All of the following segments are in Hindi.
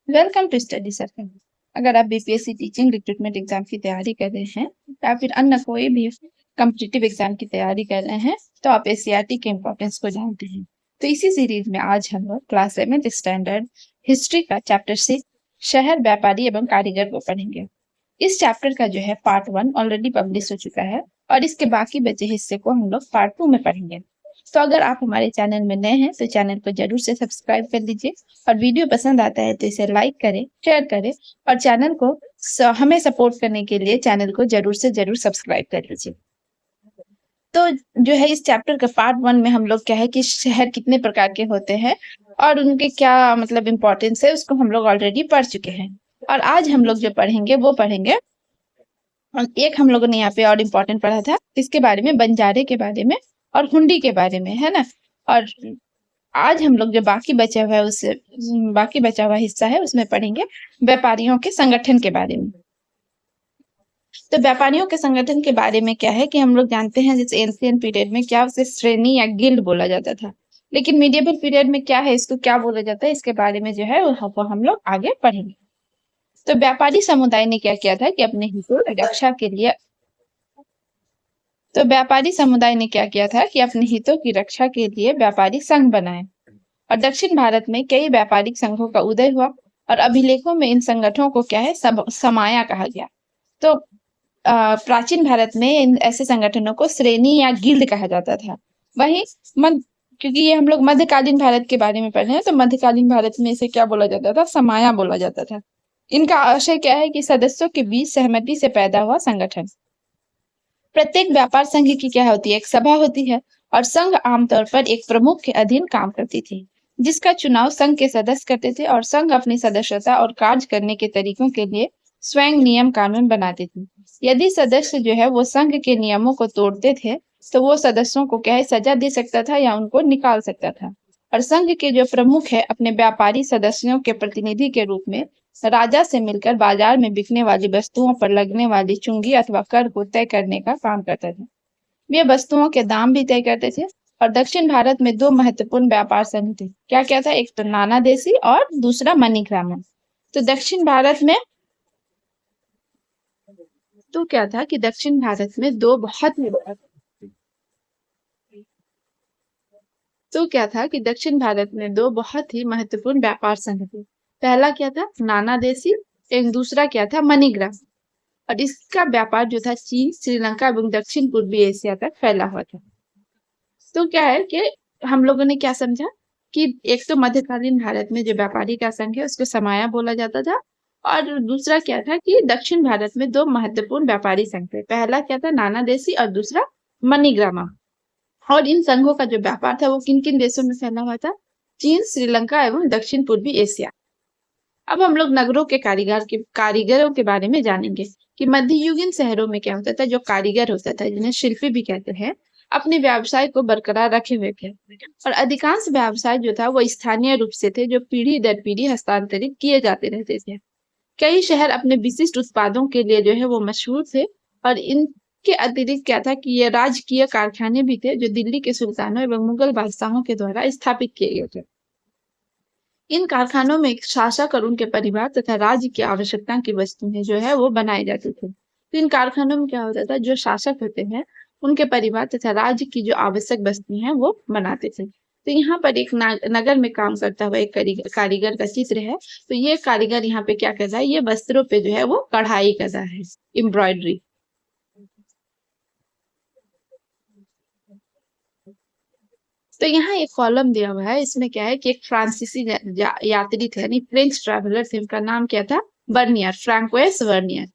Welcome to study circle. अगर आप बीपीएससी टीचिंग रिक्रूटमेंट एग्जाम की तैयारी कर रहे हैं या फिर अन्य कोई भी कॉम्पिटिटिव एग्जाम की तैयारी कर रहे हैं तो आप एससीईआरटी के इम्पोर्टेंस को जानते हैं। तो इसी सीरीज में आज हम लोग क्लास 7th स्टैंडर्ड हिस्ट्री का चैप्टर 6 शहर व्यापारी एवं कारीगर को पढ़ेंगे। इस चैप्टर का जो है पार्ट 1 ऑलरेडी पब्लिश हो चुका है और इसके बाकी बचे हिस्से को हम लोग पार्ट 2 में पढ़ेंगे। तो अगर आप हमारे चैनल में नए हैं तो चैनल को जरूर से सब्सक्राइब कर लीजिए और वीडियो पसंद आता है तो इसे लाइक करें, शेयर करें और चैनल को हमें सपोर्ट करने के लिए चैनल को जरूर से जरूर सब्सक्राइब कर लीजिए। तो जो है इस चैप्टर का पार्ट 1 में हम लोग क्या है कि शहर कितने प्रकार के होते हैं और उनके क्या मतलब इम्पोर्टेंस है उसको हम लोग ऑलरेडी पढ़ चुके हैं। और आज हम लोग जो पढ़ेंगे वो पढ़ेंगे एक हम लोगों ने यहाँ पे और इम्पोर्टेंट पढ़ा था इसके बारे में, बंजारे के बारे में और हुंडी के बारे में, है ना। और आज हम लोग जो बाकी बचा हुआ है उस बाकी बचा हुआ हिस्सा है उसमें पढ़ेंगे व्यापारियों के संगठन के बारे में। तो व्यापारियों के संगठन के बारे में क्या है कि हम लोग जानते हैं जैसे एंशियंट पीरियड में क्या उसे श्रेणी या गिल्ड बोला जाता था, लेकिन मीडिएवल पीरियड में क्या है, इसको क्या बोला जाता है, इसके बारे में जो है वो हम लोग आगे पढ़ेंगे। तो व्यापारी समुदाय ने क्या किया था कि अपने हितों की रक्षा के लिए व्यापारी समुदाय ने क्या किया था कि अपने हितों की रक्षा के लिए व्यापारी संघ बनाए और दक्षिण भारत में कई व्यापारिक संघों का उदय हुआ और अभिलेखों में इन संगठनों को क्या है समाया कहा गया। तो प्राचीन भारत में इन ऐसे संगठनों को श्रेणी या गिल्ड कहा जाता था। वहीं क्योंकि ये हम लोग मध्यकालीन भारत के बारे में पढ़ रहे हैं तो मध्यकालीन भारत में इसे क्या बोला जाता था, समाया बोला जाता था। इनका आशय क्या है कि सदस्यों के बीच सहमति से पैदा हुआ संगठन। प्रत्येक व्यापार संघ की क्या होती है, एक सभा होती है और संघ आमतौर पर एक प्रमुख के अधीन काम करती थी जिसका चुनाव संघ के सदस्य करते थे और संघ अपनी सदस्यता और कार्य करने के तरीकों के लिए स्वयं नियम कानून बनाते थे। यदि सदस्य जो है वो संघ के नियमों को तोड़ते थे तो वो सदस्यों को क्या है सजा दे सकता था या उनको निकाल सकता था। और संघ के जो प्रमुख है अपने व्यापारी सदस्यों के प्रतिनिधि के रूप में राजा से मिलकर बाजार में बिकने वाली वस्तुओं पर लगने वाली चुंगी अथवा कर को तय करने का काम करते थे। वे वस्तुओं के दाम भी तय करते थे। और दक्षिण भारत में दो महत्वपूर्ण व्यापार संघ थे, क्या क्या था, एक तो नाना देशी और दूसरा मनीग्रामन। तो दक्षिण भारत में तो क्या था कि दक्षिण भारत में दो बहुत ही तो क्या था कि दक्षिण भारत में दो बहुत ही महत्वपूर्ण व्यापार संघ थे। पहला क्या था, नाना देशी, एक दूसरा क्या था, मनीग्राम। और इसका व्यापार जो था चीन, श्रीलंका एवं दक्षिण पूर्वी एशिया तक फैला हुआ था। तो क्या है कि हम लोगों ने क्या समझा कि एक तो मध्यकालीन भारत में जो व्यापारी का संघ है उसको समाया बोला जाता था और दूसरा क्या था कि दक्षिण भारत में दो महत्वपूर्ण व्यापारी संघ थे, पहला क्या था नाना देशी और दूसरा मनीग्रामा। और इन संघों का जो व्यापार था वो किन किन देशों में फैला हुआ था, चीन, श्रीलंका एवं दक्षिण पूर्वी एशिया। अब हम लोग नगरों के कारीगरों के बारे में जानेंगे कि मध्ययुगीन शहरों में क्या होता था, जो कारीगर होता था जिन्हें शिल्पी भी कहते हैं, अपने व्यवसाय को बरकरार रखे हुए थे और अधिकांश व्यवसाय जो था वो स्थानीय रूप से थे जो पीढ़ी दर पीढ़ी हस्तांतरित किए जाते रहते थे। कई शहर अपने विशिष्ट उत्पादों के लिए जो है वो मशहूर थे और इनके अतिरिक्त क्या था कि ये राजकीय कारखाने भी थे जो दिल्ली के सुल्तानों एवं मुगल बादशाहों के द्वारा स्थापित किए गए थे। इन कारखानों में शासक और उनके परिवार तथा राज्य की आवश्यकता की वस्तुएं जो है वो बनाई जाती थी। तो इन कारखानों में क्या होता था, जो शासक होते हैं उनके परिवार तथा राज्य की जो आवश्यक वस्तुएं हैं वो बनाते थे। तो यहाँ पर एक नगर में काम करता हुआ एक कारीगर का चित्र है। तो ये कारीगर यहाँ पे क्या कर रहा है, ये वस्त्रों पे जो है वो कढ़ाई कर रहा है, एम्ब्रॉयडरी। तो यहाँ एक कॉलम दिया हुआ है, इसमें क्या है कि एक फ्रांसीसी यात्री थे यानी फ्रेंच ट्रैवलर थे, उनका नाम क्या था, बर्नियर, फ्रांकोइस बर्नियर।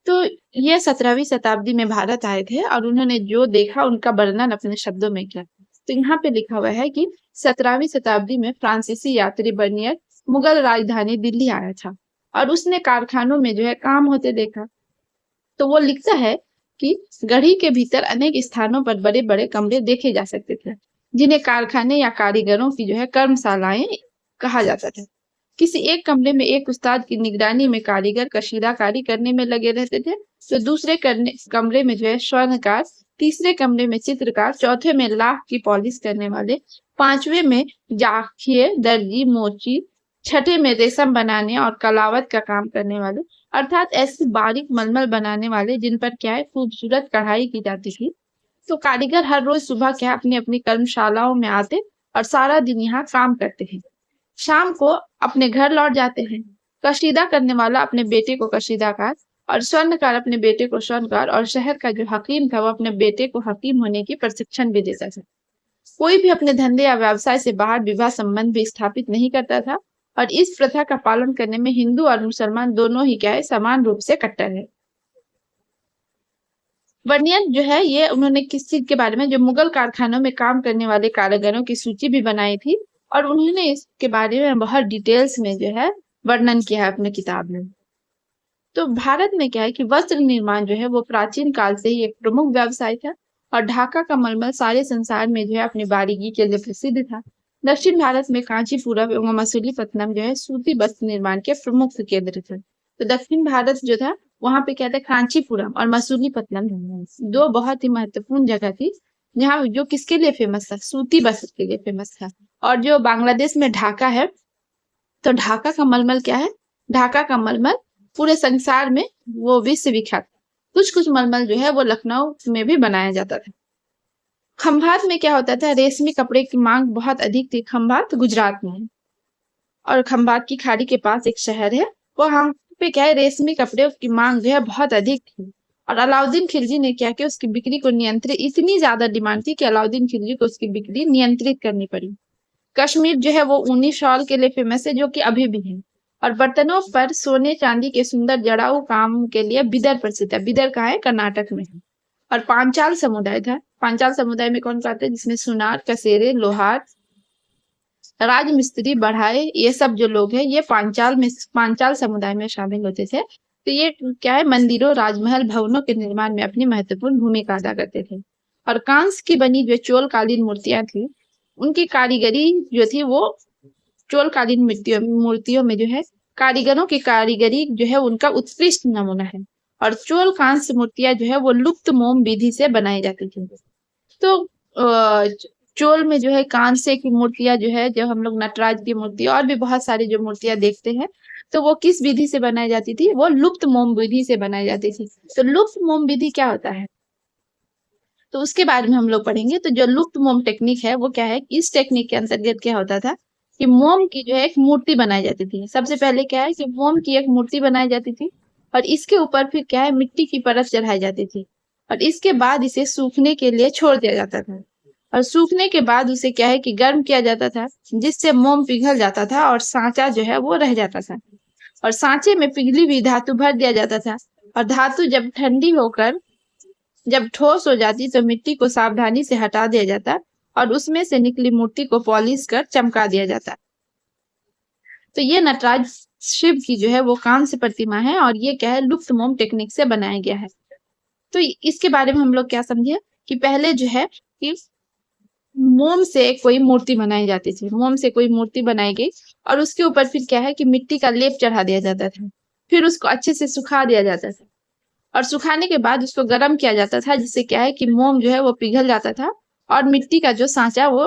तो ये 17वीं शताब्दी में भारत आए थे और उन्होंने जो देखा उनका वर्णन अपने शब्दों में किया। तो यहाँ पे लिखा हुआ है कि 17वीं शताब्दी में फ्रांसीसी यात्री बर्नियर मुगल राजधानी दिल्ली आया था और उसने कारखानों में जो है काम होते देखा। तो वो लिखता है कि गढ़ी के भीतर अनेक स्थानों पर बड़े बड़े कमरे देखे जा सकते थे जिन्हें कारखाने या कारीगरों की जो है कर्मशालाएं कहा जाता था। किसी एक कमरे में एक उस्ताद की निगरानी में कारीगर कशीदाकारी करने में लगे रहते थे, तो दूसरे कमरे में जो है स्वर्णकार, तीसरे कमरे में चित्रकार, चौथे में लाख की पॉलिश करने वाले, पांचवे में जाखिए, दर्जी, मोची, छठे में रेशम बनाने और कलावत का काम करने वाले, अर्थात ऐसे बारीक मलमल बनाने वाले जिन पर क्या है खूबसूरत कढ़ाई की जाती थी। तो कारीगर हर रोज सुबह क्या है अपनी अपनी कर्मशालाओं में आते और सारा दिन यहाँ काम करते हैं। शाम को अपने घर लौट जाते हैं। कशीदा करने वाला अपने बेटे को कशीदाकार और स्वर्णकार अपने बेटे को स्वर्णकार और शहर का जो हकीम था वो अपने बेटे को हकीम होने की प्रशिक्षण भी देता था। कोई भी अपने धंधे या व्यवसाय से बाहर विवाह संबंध भी स्थापित नहीं करता था और इस प्रथा का पालन करने में हिंदू और मुसलमान दोनों ही क्या है समान रूप से कट्टर है। बर्नियन जो है ये उन्होंने किस चीज के बारे में, जो मुगल कारखानों में काम करने वाले कारीगरों की सूची भी बनाई थी और उन्होंने इसके बारे में बहुत डिटेल्स में जो है वर्णन किया है अपने किताब में। तो भारत में क्या है कि वस्त्र निर्माण जो है वो प्राचीन काल से ही एक प्रमुख व्यवसाय था और ढाका का मलमल सारे संसार में जो है अपनी बारीकी के लिए प्रसिद्ध था। दक्षिण भारत में कांचीपुरम एवं मसूलीपट्टनम जो है सूती वस्त्र निर्माण के प्रमुख केंद्र थे। तो दक्षिण भारत जो था वहां पे क्या था, कांचीपुरम और मसूलीपट्टनम दो बहुत ही महत्वपूर्ण जगह थी जहाँ जो किसके लिए फेमस था, सूती वस्त्र के लिए फेमस था। और जो बांग्लादेश में ढाका है, तो ढाका का मलमल क्या है, ढाका का मलमल पूरे संसार में वो विश्व विख्यात। कुछ कुछ मलमल जो है वो लखनऊ में भी बनाया जाता था। खंभात में क्या होता था, रेशमी कपड़े की मांग बहुत अधिक थी। खंभात गुजरात में है और खंभात की खाड़ी के पास एक शहर है। वहां पे क्या है, रेशमी कपड़े की मांग जो है बहुत अधिक थी और अलाउद्दीन खिलजी ने क्या किया, उसकी बिक्री को नियंत्रित, इतनी ज्यादा डिमांड थी कि अलाउद्दीन खिलजी को उसकी बिक्री नियंत्रित करनी पड़ी। कश्मीर जो है वो ऊनी शॉल के लिए फेमस है जो कि अभी भी है। और बर्तनों पर सोने चांदी के सुंदर जड़ाऊ काम के लिए बिदर प्रसिद्ध है। बिदर कहाँ है, कर्नाटक में है। और पांचाल समुदाय था। पांचाल समुदाय में कौन आता है, जिसमें सुनार, कसेरे, लोहार, राजमिस्त्री, बढ़ाए, ये सब जो लोग हैं ये पांचाल समुदाय में शामिल होते थे। तो ये क्या है, मंदिरों, राजमहल, भवनों के निर्माण में अपनी महत्वपूर्ण भूमिका अदा करते थे। और कांस्य की बनी जो चोलकालीन मूर्तियां थी, उनकी कारीगरी जो थी वो चोलकालीन मूर्तियों में जो है कारीगरों की कारीगरी जो है उनका उत्कृष्ट नमूना है। और चोल कांस्य मूर्तियां जो है वो लुप्त मोम विधि से बनाई जाती थी। तो चोल में जो है कांस्य की मूर्तियां जो है, जो हम लोग नटराज की मूर्ति और भी बहुत सारी जो मूर्तियां देखते हैं, तो वो किस विधि से बनाई जाती थी, वो लुप्त मोम विधि से बनाई जाती थी। तो लुप्त मोम विधि क्या होता है, तो उसके बारे में हम लोग पढ़ेंगे। तो जो लुप्त मोम टेक्निक है वो क्या है, इस टेक्निक के अंतर्गत क्या होता था कि मोम की जो है एक मूर्ति बनाई जाती थी। सबसे पहले क्या है कि मोम की एक मूर्ति बनाई जाती थी और इसके ऊपर फिर क्या है, मिट्टी की परत चढ़ाई जाती थी और इसके बाद इसे सूखने के लिए छोड़ दिया जाता था। और सूखने के बाद उसे क्या है कि गर्म किया जाता था, जिससे मोम पिघल जाता था और सांचा जो है वो रह जाता था। और सांचे में पिघली हुई धातु भर दिया जाता था और धातु जब ठंडी होकर जब ठोस हो जाती तो मिट्टी को सावधानी से हटा दिया जाता और उसमें से निकली मूर्ति को पॉलिश कर चमका दिया जाता। तो ये नटराज शिव की जो है वो कांस्य प्रतिमा है और ये क्या है, लुप्त मोम टेक्निक से बनाया गया है। तो इसके बारे में हम लोग क्या समझे कि पहले जो है कि मोम से कोई मूर्ति बनाई जाती थी, मोम से कोई मूर्ति बनाई गई और उसके ऊपर फिर क्या है कि मिट्टी का लेप चढ़ा दिया जाता था। फिर उसको अच्छे से सुखा दिया जाता था और सुखाने के बाद उसको गर्म किया जाता था, जिससे क्या है कि मोम जो है वो पिघल जाता था और मिट्टी का जो सांचा, वो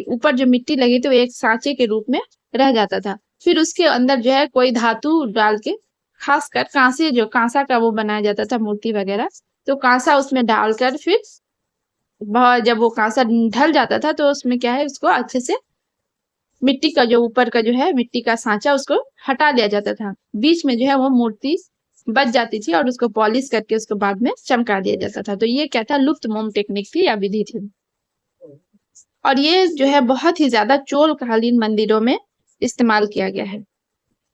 ऊपर जो मिट्टी लगी थी वो एक सांचे के रूप में रह जाता था। फिर उसके अंदर जो है कोई धातु डाल के, खासकर कांसे, जो कांसा का वो बनाया जाता था मूर्ति वगैरह, तो कांसा उसमें डालकर फिर जब वो कांसा ढल जाता था तो उसमें क्या है, उसको अच्छे से मिट्टी का जो ऊपर का जो है मिट्टी का सांचा उसको हटा दिया जाता था। बीच में जो है वो मूर्ति बच जाती थी और उसको पॉलिश करके उसको बाद में चमका दिया जाता था। तो ये क्या था, लुप्त मोम टेक्निक थी या विधि थी। और ये जो है बहुत ही ज्यादा चोलकालीन मंदिरों में इस्तेमाल किया गया है।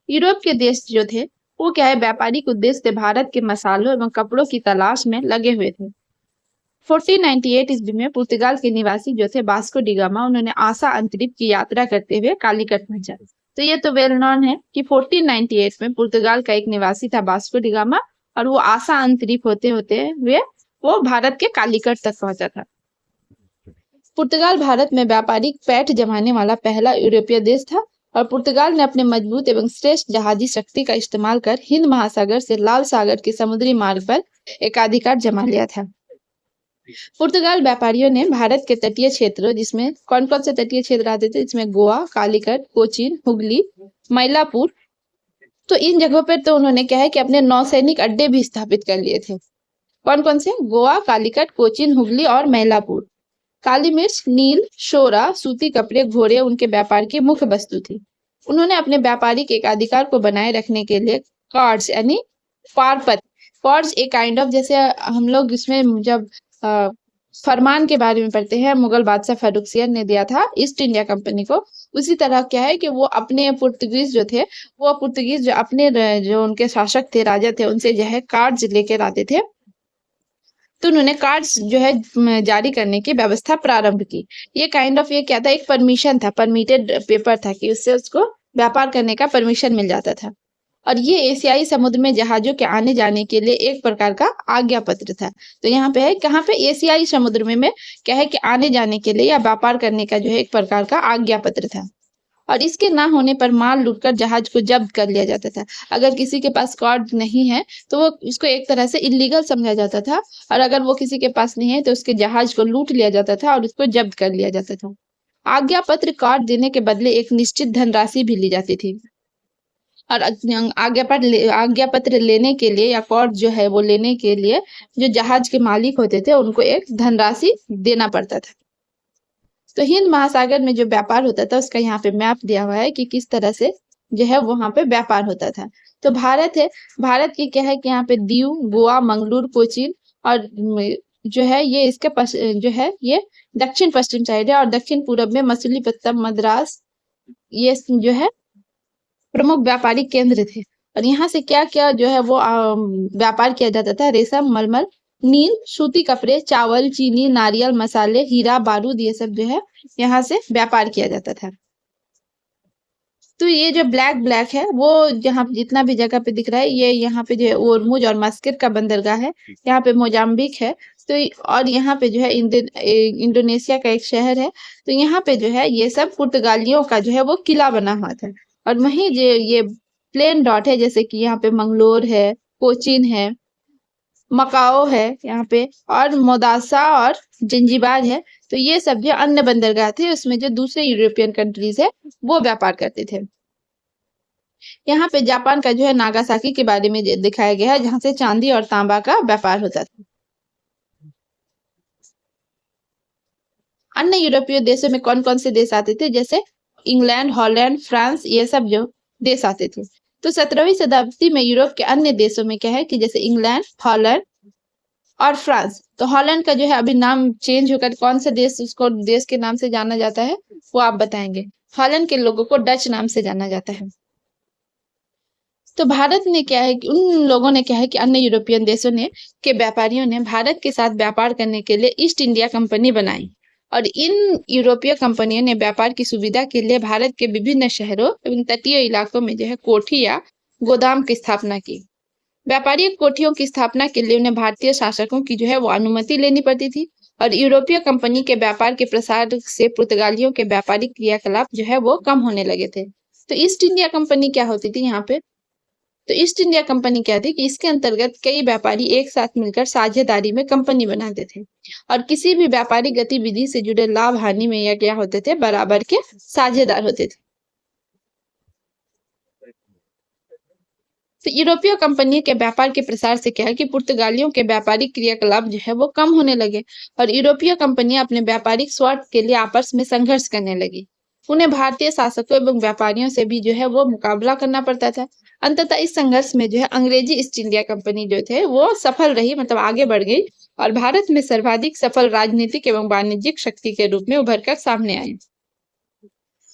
यूरोप के देश जो थे वो क्या है, व्यापारिक उद्देश्य से भारत के मसालों एवं कपड़ों की तलाश में लगे हुए थे। 1498 ईस्वी में पुर्तगाल के निवासी जो थे वास्को डी गामा, उन्होंने आशा अंतरिक्ष की यात्रा करते हुए कालीकट पहुंचा। तो ये तो वेल नॉन है कि 1498 में पुर्तगाल का एक निवासी था वास्को डी गामा और वो आशा अंतरिक्ष होते होते हुए वो भारत के कालीकट तक पहुंचा था। पुर्तगाल भारत में व्यापारिक पैठ जमाने वाला पहला यूरोपीय देश था और पुर्तगाल ने अपने मजबूत एवं श्रेष्ठ जहाजी शक्ति का इस्तेमाल कर हिंद महासागर से लाल सागर के समुद्री मार्ग पर एकाधिकार जमा लिया था। पुर्तगाल व्यापारियों ने भारत के तटीय क्षेत्र, जिसमें कौन कौन से तटीय क्षेत्र आते थे, जिसमें गोवा, कालीकट, कोचीन, हुगली, मइलापुर। तो इन जगहों पर तो उन्होंने क्या है कि अपने नौसैनिक अड्डे भी स्थापित कर लिए थे। कौन-कौन से? गोवा, कालीकट, कोचीन, हुगली और मइलापुर। काली मिर्च, नील, शोरा, सूती कपड़े, घोड़े उनके व्यापार की मुख्य वस्तु थी। उन्होंने अपने व्यापारिक एकाधिकार को बनाए रखने के लिए कार्ड्स यानी पारपत्र, कार्ड्स एक काइंड ऑफ जैसे हम लोग इसमें जब फरमान के बारे में पढ़ते हैं, मुगल बादशाह फारूकसियन ने दिया था ईस्ट इंडिया कंपनी को, उसी तरह क्या है कि वो अपने पुर्तगीज जो थे, वो पुर्तगीज जो अपने जो उनके शासक थे, राजा थे, उनसे जो है कार्ड्स लेकर आते थे। तो उन्होंने कार्ड्स जो है जारी करने की व्यवस्था प्रारंभ की। ये काइंड ऑफ ये क्या था, एक परमिशन था, परमिटेड पेपर था कि उससे उसको व्यापार करने का परमिशन मिल जाता था। और ये एशियाई समुद्र में जहाजों के आने जाने के लिए एक प्रकार का आज्ञा पत्र था। तो यहाँ पे है, कहाँ पे? एशियाई समुद्र में क्या है कि आने जाने के लिए या व्यापार करने का जो है एक प्रकार का आज्ञा पत्र था। और इसके ना होने पर माल लूटकर जहाज को जब्त कर लिया जाता था। अगर किसी के पास कार्ड नहीं है तो वो उसको एक तरह से इलीगल समझा जाता था, और अगर वो किसी के पास नहीं है तो उसके जहाज को लूट लिया जाता था और उसको जब्त कर लिया जाता था। आज्ञा पत्र कार्ड देने के बदले एक निश्चित धनराशि भी ली जाती थी। और आज्ञा पत्र लेने के लिए या कार्ड जो है वो लेने के लिए जो जहाज के मालिक होते थे उनको एक धनराशि देना पड़ता था। तो हिंद महासागर में जो व्यापार होता था उसका यहाँ पे मैप दिया हुआ है कि किस तरह से जो है वहां पे व्यापार होता था। तो भारत है, भारत की क्या है कि यहाँ पे दीव, गोवा, मंगलुरु, कोचीन और जो है ये इसके जो है ये दक्षिण पश्चिम साइड है, और दक्षिण पूर्व में मछलीपट्टनम, मद्रास, ये जो है प्रमुख व्यापारिक केंद्र थे। और यहाँ से क्या क्या जो है वो व्यापार किया जाता था? रेशम, मलमल, नील, सूती कपड़े, चावल, चीनी, नारियल, मसाले, हीरा, बारूद, ये सब जो है यहाँ से व्यापार किया जाता था। तो ये जो ब्लैक ब्लैक है वो जहाँ जितना भी जगह पे दिख रहा है, ये यहाँ पे जो है ओरमुज और मस्कट का बंदरगाह है, यहाँ पे मोजाम्बिक है। तो और यहाँ पे जो है इंडोनेशिया का एक शहर है। तो यहाँ पे जो है ये सब पुर्तगालियों का जो है वो किला बना हुआ था। और वहीं जो ये प्लेन डॉट है, जैसे कि यहाँ पे मंगलोर है, कोचीन है, मकाओ है यहाँ पे, और मोदासा और जंजीबार है। तो ये सब जो अन्य बंदरगाह थे उसमें जो दूसरे यूरोपियन कंट्रीज है वो व्यापार करते थे। यहाँ पे जापान का जो है नागासाकी के बारे में दिखाया गया है, जहाँ से चांदी और तांबा का व्यापार होता था। अन्य यूरोपीय देशों में कौन कौन से देश आते थे? जैसे इंग्लैंड, हॉलैंड, फ्रांस, ये सब जो देश आते थे। तो 17वीं शताब्दी में यूरोप के अन्य देशों में क्या है कि जैसे इंग्लैंड, हॉलैंड और फ्रांस। तो हॉलैंड का जो है अभी नाम चेंज होकर कौन सा देश, उसको देश के नाम से जाना जाता है वो आप बताएंगे। हॉलैंड के लोगों को डच नाम से जाना जाता है। तो भारत ने क्या है कि उन लोगों ने क्या है कि अन्य यूरोपियन देशों ने के व्यापारियों ने भारत के साथ व्यापार करने के लिए ईस्ट इंडिया कंपनी बनाई। और इन यूरोपीय कंपनियों ने व्यापार की सुविधा के लिए भारत के विभिन्न शहरों एवं तटीय इलाकों में जो है कोठी या गोदाम की स्थापना की। व्यापारिक कोठियों की स्थापना के लिए उन्हें भारतीय शासकों की जो है वो अनुमति लेनी पड़ती थी। और यूरोपीय कंपनी के व्यापार के प्रसार से पुर्तगालियों के व्यापारिक क्रियाकलाप जो है वो कम होने लगे थे। तो ईस्ट इंडिया कंपनी क्या होती थी यहाँ पे? तो ईस्ट इंडिया कंपनी क्या थी कि इसके अंतर्गत कई व्यापारी एक साथ मिलकर साझेदारी में कंपनी बनाते थे, और किसी भी व्यापारिक गतिविधि से जुड़े लाभ हानि में या क्या होते थे, बराबर के साझेदार होते थे। तो यूरोपीय कंपनी के व्यापार के प्रसार से क्या है कि पुर्तगालियों के व्यापारिक क्रियाकलाप जो है वो कम होने लगे, और यूरोपीय कंपनियां अपने व्यापारिक स्वार्थ के लिए आपस में संघर्ष करने लगी। उन्हें भारतीय शासकों एवं व्यापारियों से भी जो है वो मुकाबला करना पड़ता था। अंततः इस संघर्ष में जो है अंग्रेजी ईस्ट इंडिया कंपनी जो थे वो सफल रही, मतलब आगे बढ़ गई, और भारत में सर्वाधिक सफल राजनीतिक एवं वाणिज्यिक शक्ति के रूप में उभर कर सामने आई।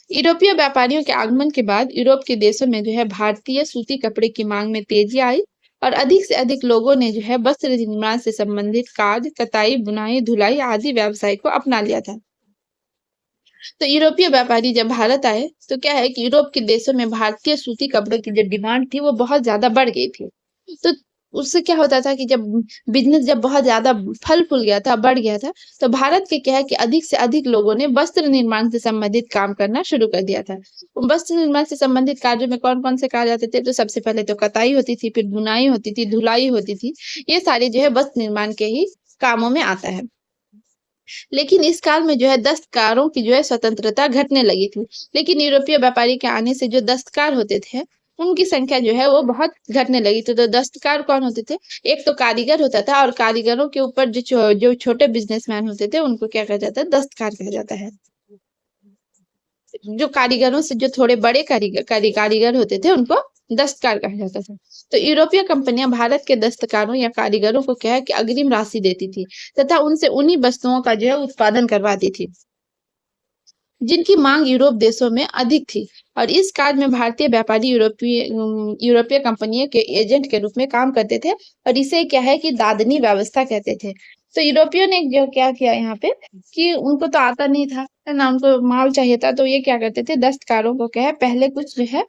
यूरोपीय व्यापारियों के आगमन के बाद यूरोप के देशों में जो है भारतीय सूती कपड़े की मांग में तेजी आई, और अधिक से अधिक लोगों ने जो है वस्त्र निर्माण से संबंधित कार्य, कताई, बुनाई, धुलाई आदि व्यवसाय को अपना लिया था। तो यूरोपीय व्यापारी जब भारत आए तो क्या है कि यूरोप के देशों में भारतीय सूती कपड़ों की जो डिमांड थी वो बहुत ज्यादा बढ़ गई थी। तो उससे क्या होता था कि जब बिजनेस जब बहुत ज्यादा फल फूल गया था, बढ़ गया था, तो भारत के क्या है कि अधिक से अधिक लोगों ने वस्त्र निर्माण से संबंधित काम करना शुरू कर दिया था। वस्त्र निर्माण से संबंधित कार्यों में कौन कौन से कार्य आते थे? तो सबसे पहले तो कताई होती थी, फिर बुनाई होती थी, धुलाई होती थी। ये सारे जो है वस्त्र निर्माण के ही कामों में आता है। लेकिन इस काल में जो है दस्तकारों की जो है स्वतंत्रता घटने लगी थी। लेकिन यूरोपीय व्यापारी के आने से जो दस्तकार होते थे, उनकी संख्या जो है वो बहुत घटने लगी थी। तो दस्तकार कौन होते थे? एक तो कारीगर होता था और कारीगरों के ऊपर जो छोटे बिज़नेसमैन होते थे, उनको क्या कहा जाता है? दस्तकार कहा जाता है। जो कारीगरों से जो थोड़े बड़े कारीगर होते थे, उनको दस्तकार कहा जाता था। तो यूरोपीय कंपनियां भारत के दस्तकारों या कारीगरों को क्या है कि अग्रिम राशि देती थी तथा उनसे उन्हीं वस्तुओं का जो है उत्पादन करवाती थी जिनकी मांग यूरोप देशों में अधिक थी। और इस काल में भारतीय व्यापारी यूरोपीय कंपनियों के एजेंट के रूप में काम करते थे और इसे क्या है कि दादनी व्यवस्था कहते थे। तो यूरोपियों ने जो क्या किया यहाँ पे कि उनको तो आता नहीं था, है ना? उनको माल चाहिए था, तो ये क्या करते थे, दस्तकारों को क्या है पहले कुछ जो है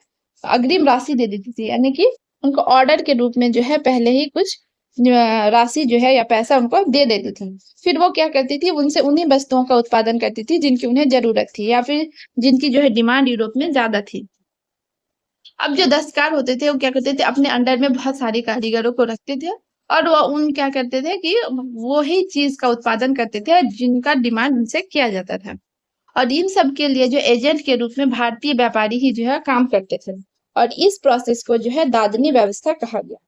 अग्रिम राशि दे देती थी, यानी कि उनको ऑर्डर के रूप में जो है पहले ही कुछ राशि जो है या पैसा उनको दे देती थी। फिर वो क्या करती थी, उनसे उन्हीं वस्तुओं का उत्पादन करती थी जिनकी उन्हें ज़रूरत थी या फिर जिनकी जो है डिमांड यूरोप में ज़्यादा थी। अब जो दस्तकार होते थे, वो क्या करते थे, अपने अंडर में बहुत सारे कारीगरों को रखते थे और वो क्या करते थे कि वो ही चीज़ का उत्पादन करते थे जिनका डिमांड उनसे किया जाता था। और इन सब के लिए जो एजेंट के रूप में भारतीय व्यापारी ही जो है काम करते थे और इस प्रोसेस को जो है दादनी व्यवस्था कहा गया।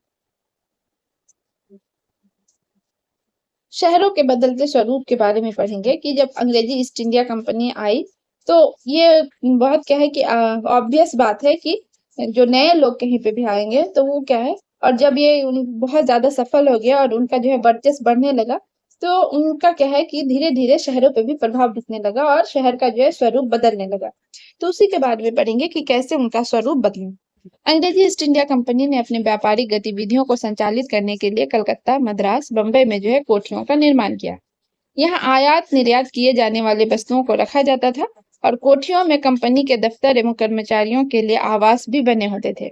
शहरों के बदलते स्वरूप के बारे में पढ़ेंगे कि जब अंग्रेजी ईस्ट इंडिया कंपनी आई, तो ये बहुत क्या है कि ऑब्वियस बात है कि जो नए लोग कहीं पे भी आएंगे तो वो क्या है, और जब ये बहुत ज्यादा सफल हो गया और उनका जो है वर्चस्व बढ़ने लगा, तो उनका क्या है कि धीरे धीरे शहरों पे भी प्रभाव दिखने लगा और शहर का जो है स्वरूप बदलने लगा। तो उसी के बारे में पढ़ेंगे कि कैसे उनका स्वरूप बदला। अंग्रेजी ईस्ट इंडिया कंपनी ने अपनी व्यापारिक गतिविधियों को संचालित करने के लिए कलकत्ता, मद्रास, बम्बई में जो है कोठियों का निर्माण किया। यहाँ आयात निर्यात किए जाने वाले वस्तुओं को रखा जाता था और कोठियों में कंपनी के दफ्तर एवं कर्मचारियों के लिए आवास भी बने होते थे।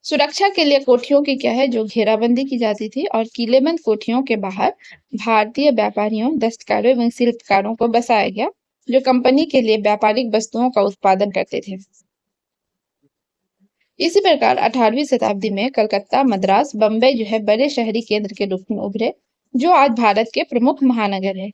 सुरक्षा के लिए कोठियों की क्या है जो घेराबंदी की जाती थी और किलेबंद कोठियों के बाहर भारतीय व्यापारियों, दस्तकारों एवं शिल्पकारों को बसाया गया जो कंपनी के लिए व्यापारिक वस्तुओं का उत्पादन करते थे। इसी प्रकार 18वीं शताब्दी में कलकत्ता, मद्रास, बम्बई जो है बड़े शहरी केंद्र के रूप में उभरे जो आज भारत के प्रमुख महानगर है।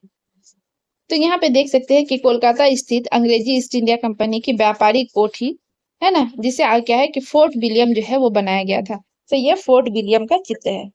तो यहाँ पे देख सकते हैं कि कोलकाता स्थित अंग्रेजी ईस्ट इंडिया कंपनी की व्यापारिक कोठी है ना, जिसे क्या है कि फोर्ट विलियम जो है वो बनाया गया था। तो ये फोर्ट विलियम का चित्र है।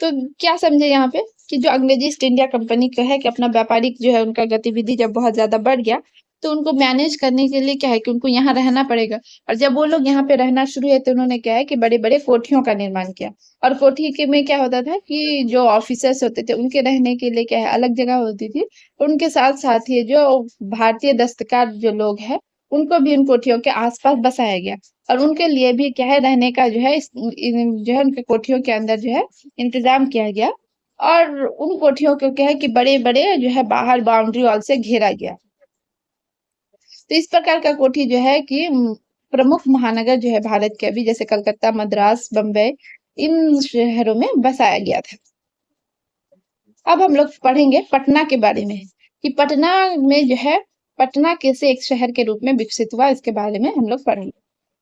तो क्या समझे यहाँ पे कि जो अंग्रेजी ईस्ट इंडिया कंपनी का है कि अपना व्यापारिक जो है उनका गतिविधि जब बहुत ज्यादा बढ़ गया, तो उनको मैनेज करने के लिए क्या है कि उनको यहाँ रहना पड़ेगा। और जब वो लोग यहाँ पे रहना शुरू हुए तो उन्होंने क्या है कि बड़े बड़े कोठियों का निर्माण किया। और कोठी के में क्या होता था कि जो ऑफिसर्स होते थे उनके रहने के लिए क्या है अलग जगह होती थी। उनके साथ साथ ही जो भारतीय दस्तकार जो लोग हैं उनको भी उन कोठियों के आसपास बसाया गया और उनके लिए भी क्या है रहने का जो है जो है उनके कोठियों के अंदर जो है इंतजाम किया गया। और उन कोठियों को क्या है कि बड़े-बड़े जो है बाहर बाउंड्री वॉल से घेरा गया। तो इस प्रकार का कोठी जो है कि प्रमुख महानगर जो है भारत के अभी जैसे कलकत्ता, मद्रास, बम्बई इन शहरों में बसाया गया था। अब हम लोग पढ़ेंगे पटना के बारे में कि पटना में जो है पटना कैसे एक शहर के रूप में विकसित हुआ, इसके बारे में हम लोग पढ़ेंगे।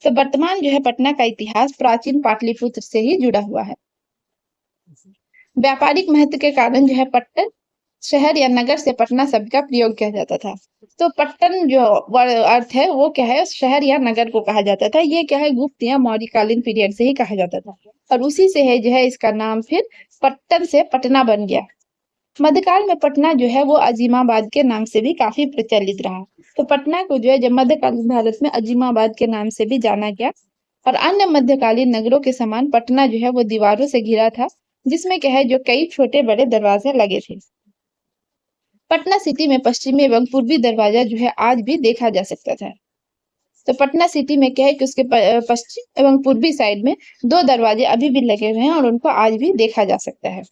तो वर्तमान जो है पटना का इतिहास प्राचीन पाटलिपुत्र से ही जुड़ा हुआ है। व्यापारिक महत्व के कारण जो है पट्टन शहर या नगर से पटना शब्द का प्रयोग किया जाता था। तो पट्टन जो अर्थ है वो क्या है, शहर या नगर को कहा जाता था। ये क्या है गुप्त या मौर्यकालीन पीरियड से ही कहा जाता था और उसी से है जो है इसका नाम फिर पट्टन से पटना बन गया। मध्यकाल में पटना जो है वो अजीमाबाद के नाम से भी काफी प्रचलित रहा। तो पटना को जो है जब मध्यकालीन भारत में अजीमाबाद के नाम से भी जाना गया और अन्य मध्यकालीन नगरों के समान पटना जो है वो दीवारों से घिरा था जिसमें क्या है जो कई छोटे बड़े दरवाजे लगे थे। पटना सिटी में पश्चिमी एवं पूर्वी दरवाजा जो है आज भी देखा जा सकता था। तो पटना सिटी में क्या है कि उसके पश्चिम एवं पूर्वी साइड में दो दरवाजे अभी भी लगे हुए हैं और उनको आज भी देखा जा सकता है।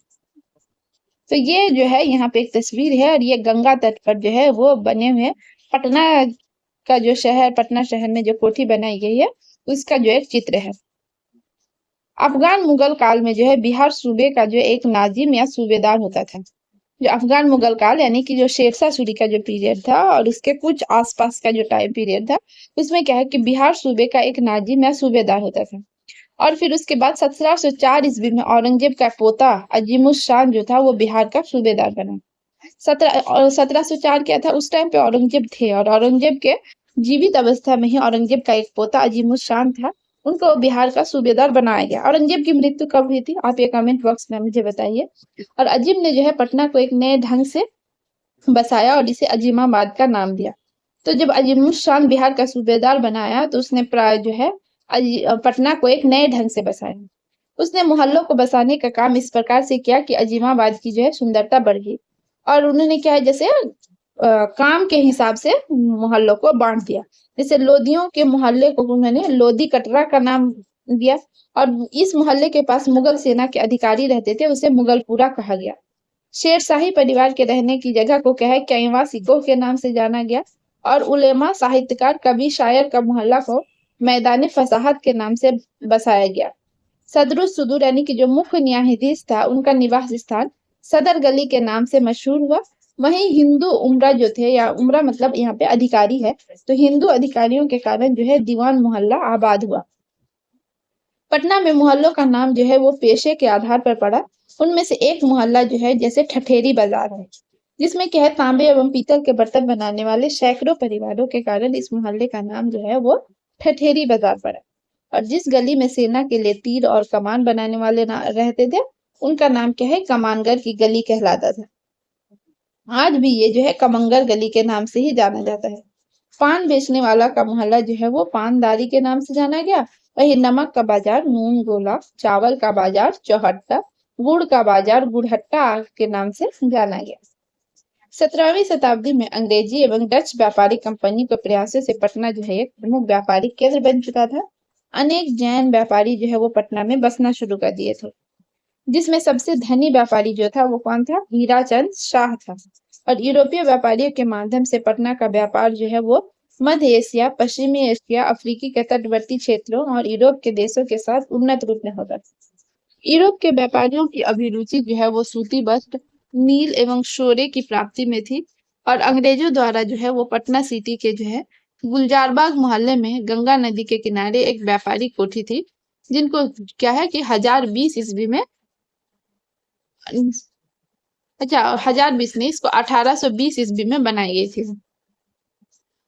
तो ये जो है यहाँ पे एक तस्वीर है और ये गंगा तट पर जो है वो बने हुए पटना का जो शहर, पटना शहर में जो कोठी बनाई गई है उसका जो एक चित्र है। अफगान मुगल काल में जो है बिहार सूबे का जो एक नाजिम या सूबेदार होता था। जो अफगान मुगल काल यानी कि जो शेरशाह सूरी का जो पीरियड था और उसके कुछ आसपास का जो टाइम पीरियड था उसमें क्या है कि बिहार सूबे का एक नाजिम या सूबेदार होता था और फिर उसके बाद 1704 ईस्वी में औरंगजेब का पोता अजीमुद्दीन जो था वो बिहार का सूबेदार बना। 1704 क्या था, उस टाइम पे औरंगजेब थे और औरंगजेब के जीवित अवस्था में ही औरंगजेब का एक पोता अजीमुद्दीन था, उनको बिहार का सूबेदार बनाया गया। औरंगजेब की मृत्यु कब हुई थी, आप ये कमेंट बॉक्स में मुझे बताइए। और अजीम ने जो है पटना को एक नए ढंग से बसाया और इसे अजीमाबाद का नाम दिया। तो जब अजीमुद्दीन बिहार का सूबेदार बनाया तो उसने प्राय जो है पटना को एक नए ढंग से बसाया। उसने मोहल्लों को बसाने का काम इस प्रकार से किया कि अजीमाबाद की जो है सुंदरता बढ़ गई। और उन्होंने क्या है, जैसे काम के हिसाब से मोहल्लों को बांट दिया। जैसे लोदियों के मोहल्ले को उन्होंने लोदी कटरा का नाम दिया, और इस मोहल्ले के पास मुगल सेना के अधिकारी रहते थे, उसे मुगलपुरा कहा गया। शेरशाही परिवार के रहने की जगह को क्या है, कैवा सिकोह के नाम से जाना गया। और उलेमा, साहित्यकार, कवि, शायर का मोहल्ला को मैदान फसाहत के नाम से बसाया गया। सदरुल सुदूर यानी कि जो मुख्य न्यायाधीश था, उनका निवास स्थान सदर गली के नाम से मशहूर हुआ। वहीं हिंदू उमरा जो थे, या उमरा मतलब यहाँ पे अधिकारी है, तो हिंदू अधिकारियों के कारण जो है दीवान मोहल्ला आबाद हुआ। पटना में मोहल्लों का नाम जो है वो पेशे के आधार पर पड़ा। उनमें से एक मोहल्ला जो है जैसे ठठेरी बाजार है, जिसमें क्या है, तांबे एवं पीतल के बर्तन बनाने वाले सैकड़ों परिवारों के कारण इस मोहल्ले का नाम जो है वो ठठेरी बाजार पड़ा। और जिस गली में सेना के लिए तीर और कमान बनाने वाले रहते थे, उनका नाम क्या है, कमानगर की गली कहलाता था। आज भी ये जो है कमंगर गली के नाम से ही जाना जाता है। पान बेचने वाला का मोहल्ला जो है वो पानदारी के नाम से जाना गया। वही नमक का बाजार नून गोला, चावल का बाजार चौहट्टा, गुड़ का बाजार गुड़हट्टा के नाम से जाना गया। 17वीं शताब्दी में अंग्रेजी एवं डच व्यापारिक कंपनी के प्रयासों से पटना जो है एक प्रमुख व्यापारिक केंद्र बन चुका था। अनेक जैन व्यापारी जो है वो पटना में बसना शुरू कर दिए थे, जिसमें सबसे धनी व्यापारी जो था वो कौन था, हीराचंद शाह था। और यूरोपीय व्यापारियों के माध्यम से पटना का व्यापार जो है वो मध्य एशिया, पश्चिमी एशिया, अफ्रीकी के तटवर्ती क्षेत्रों और यूरोप के देशों के साथ उन्नत रूप में होता था। यूरोप के व्यापारियों की अभिरुचि जो है वो सूती वस्त्र, नील एवं शोरे की प्राप्ति में थी। और अंग्रेजों द्वारा जो है वो पटना सिटी के जो है गुलजारबाग मोहल्ले में गंगा नदी के किनारे एक व्यापारी कोठी थी, जिनको क्या है कि 1020 ईस्वी में, अच्छा 1020 नहीं, इसको 1820 ईस्वी में बनाई गई थी।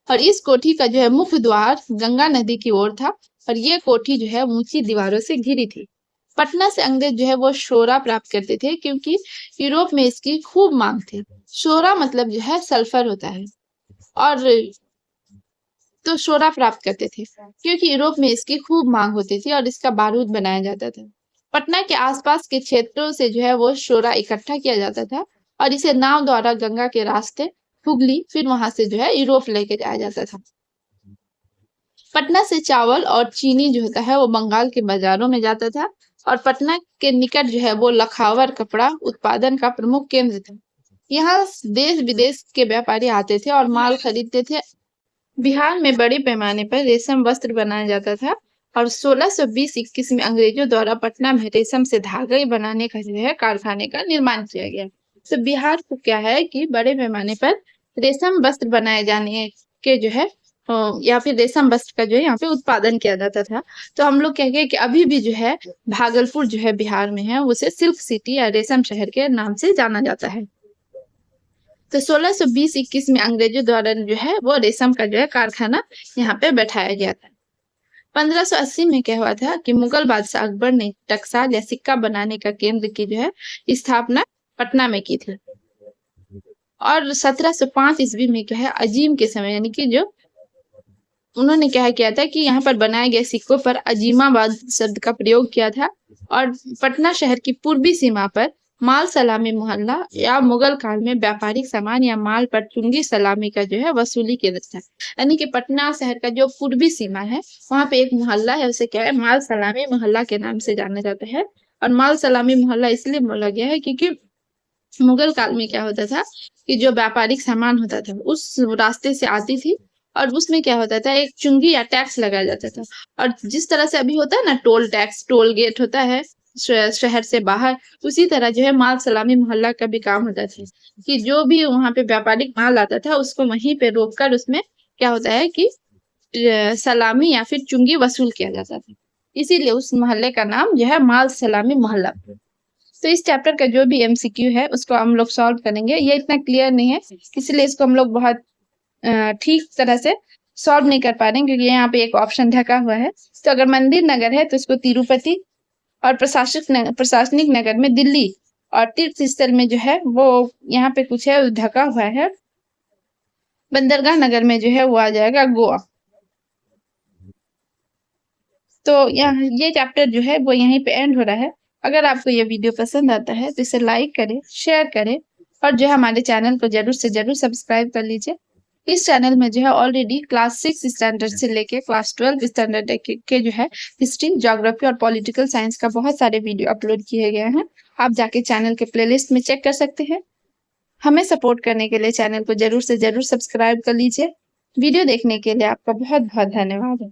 और इस कोठी का जो है मुख्य द्वार गंगा नदी की ओर था, और ये कोठी जो है ऊंची दीवारों से घिरी थी। पटना से अंग्रेज जो है वो शोरा प्राप्त करते थे, क्योंकि यूरोप में इसकी खूब मांग थी। शोरा मतलब जो है सल्फर होता है, और तो शोरा प्राप्त करते थे क्योंकि यूरोप में इसकी खूब मांग होती थी और इसका बारूद बनाया जाता था। पटना के आसपास के क्षेत्रों से जो है वो शोरा इकट्ठा किया जाता था और इसे नाव द्वारा गंगा के रास्ते हुगली, फिर वहां से जो है यूरोप लेके जाया जाता था। पटना से चावल और चीनी जो होता है वो बंगाल के बाजारों में जाता था, और पटना के निकट जो है वो लखावर कपड़ा उत्पादन का प्रमुख केंद्र था। यहाँ देश विदेश के व्यापारी आते थे और माल खरीदते थे। बिहार में बड़े पैमाने पर रेशम वस्त्र बनाया जाता था, और 1620-21 में अंग्रेजों द्वारा पटना में रेशम से धागे बनाने का जो है कारखाने का निर्माण किया गया। तो बिहार को क्या है कि बड़े पैमाने पर रेशम वस्त्र बनाए जाने के जो है या फिर रेशम वस्त्र का जो है यहाँ पे उत्पादन किया जाता था। तो हम लोग कहेंगे कि अभी भी जो है भागलपुर जो है बिहार में है, उसे सिल्क सिटी या रेशम शहर के नाम से जाना जाता है। तो 1620-21 में अंग्रेजों द्वारा जो है वो रेशम का जो है कारखाना यहाँ पे बैठाया गया था। 1580 में क्या हुआ था कि मुगल बादशाह अकबर ने टकसाल या सिक्का बनाने का केंद्र की जो है स्थापना पटना में की थी। और 1705 ईस्वी में क्या है अजीम के समय, यानी कि जो उन्होंने क्या किया था कि यहाँ पर बनाए गए सिक्कों पर अजीमाबाद शब्द का प्रयोग किया था, और पटना शहर की पूर्वी सीमा पर माल सलामी मोहल्ला या मुगल काल में व्यापारिक सामान या माल पर चुंगी सलामी का जो है वसूली केंद्र था। यानी कि पटना शहर का जो पूर्वी सीमा है वहां पे एक मोहल्ला है, उसे क्या है माल सलामी मोहल्ला के नाम से जाना जाता है। और माल सलामी मोहल्ला इसलिए बोला गया है क्योंकि मुगल काल में क्या होता था कि जो व्यापारिक सामान होता था उस रास्ते से आती थी, और उसमें क्या होता था एक चुंगी या टैक्स लगाया जाता था। और जिस तरह से अभी होता है ना टोल टैक्स, टोल गेट होता है शहर से बाहर, उसी तरह जो है माल सलामी मोहल्ला का भी काम होता था कि जो भी वहां पे व्यापारिक माल आता था उसको वहीं पे रोककर उसमें क्या होता है कि सलामी या फिर चुंगी वसूल किया जाता था। इसीलिए उस मोहल्ले का नाम जो है माल सलामी मोहल्ला। तो इस चैप्टर का जो भी एमसीक्यू है उसको हम लोग सॉल्व करेंगे। ये इतना क्लियर नहीं है, इसलिए इसको हम लोग बहुत ठीक तरह से सॉल्व नहीं कर पा रहे हैं, क्योंकि यहाँ पे एक ऑप्शन ढका हुआ है। तो अगर मंदिर नगर है तो इसको तिरुपति, और प्रशासनिक नगर में दिल्ली, और तीर्थ स्थल में जो है वो यहाँ पे कुछ है ढका हुआ है, बंदरगाह नगर में जो है वो आ जाएगा गोवा। तो यहाँ ये चैप्टर जो है वो यहीं पे एंड हो रहा है। अगर आपको ये वीडियो पसंद आता है तो इसे लाइक करें, शेयर करें, और जो है हमारे चैनल को जरूर से जरूर सब्सक्राइब कर लीजिए। इस चैनल में जो है ऑलरेडी क्लास 6 स्टैंडर्ड से लेके क्लास 12 स्टैंडर्ड के जो है हिस्ट्री, ज्योग्राफी और पॉलिटिकल साइंस का बहुत सारे वीडियो अपलोड किए गए हैं। आप जाके चैनल के प्लेलिस्ट में चेक कर सकते हैं। हमें सपोर्ट करने के लिए चैनल को जरूर से जरूर सब्सक्राइब कर लीजिए। वीडियो देखने के लिए आपका बहुत बहुत धन्यवाद।